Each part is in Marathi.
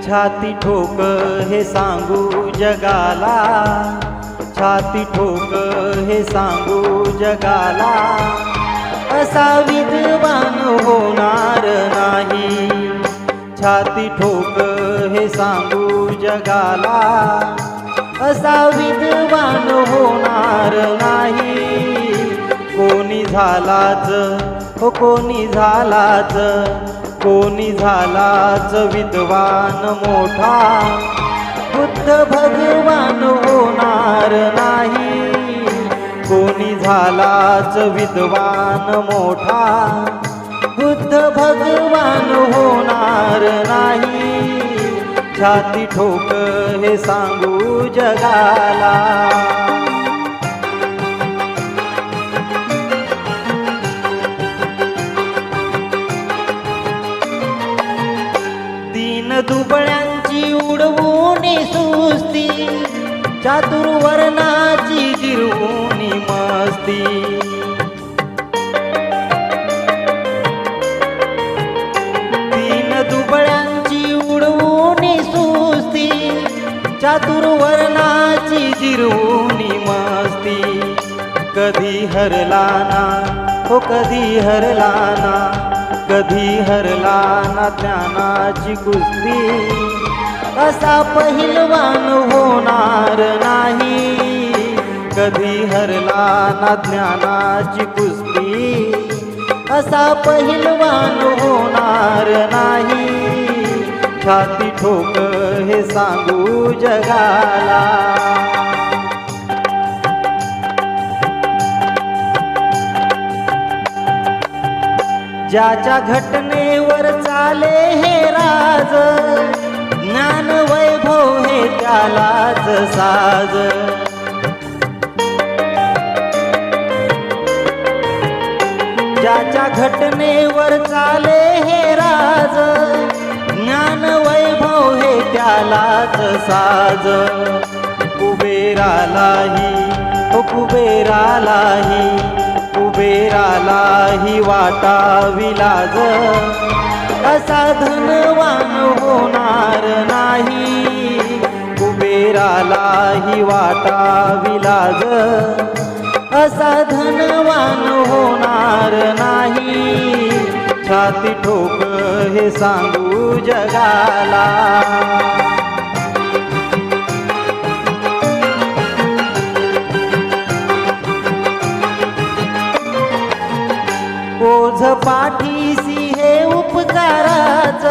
छाती ठोक हे सांगू जगाला, छाती ठोक हे सांगू जगाला, असा विद्वान होणार नाही। छाती ठोक हे सांगू जगाला, असा विद्वान होणार नाही। कोणी झालाच हो कोणी झालाच, कोणी झालाच विद्वान मोठा, बुद्ध भगवान होणार नाही। कोणी झालाच विद्वान मोठा, बुद्ध भगवान होणार नाही। छाती ठोक हे सांगू जगाला। तीन दुबळ्यांची उडवून सुस्ती, चातुर्वर्णाची जिरवून मस्ती। तीन दुबळ्यांची उडवून सुस्ती, चातुर्वर्णाची जिरवून मस्ती। कधी हरला ना हो कधी हरला ना, कधी हरला ना ज्ञानाची कुस्ती, असा पहिलवान होणार नाही। कधी हरला ना ज्ञानाची कुस्ती, असा पहिलवान होणार नाही। छाती ठोक हे सांगू जगाला। ज्याच्या घटनेवर चाले हे राज, ज्ञान वैभव हे त्यालाच साज। ज्याच्या घटनेवर चाले हे राज, ज्ञान वैभव हे त्यालाच साज। कुबेरालाही हो कुबेरालाही, कुबेरालाही वाटावी लाज, असा धनवान होणार नाही। कुबेरालाही वाटावी लाज, असा धनवान होणार नाही। छाती ठोक हे सांगू जगाला। ओझ पाठीसी हे उपकाराच,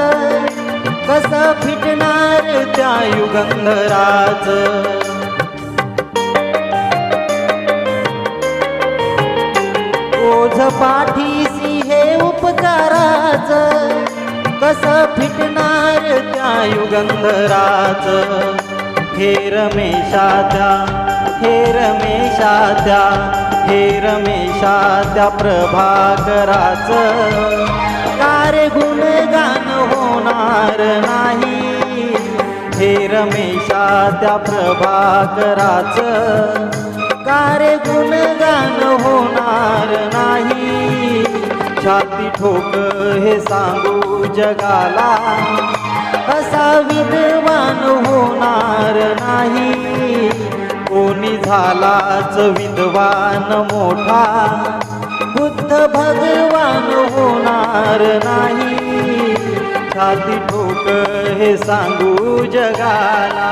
कसं फिटणार त्या युगंधराच। ओझ पाठीसी हे उपकाराच, कसं फिटणार त्या युगंधराच। हे रमेशा त्या हे रमेशा त्या, हे रमेशा त्या प्रभाकराच, कारे गुणगान होणार नाही। हे रमेशा त्या प्रभाकराच, कारे गुणगान होणार नाही। छाती ठोक हे सांगू जगाला, असा विद्वान होणार नाही। कोणी झालाच विद्वान मोठा, बुद्ध भगवान होणार नाही। छाती ठोक हे सांगू जगाला।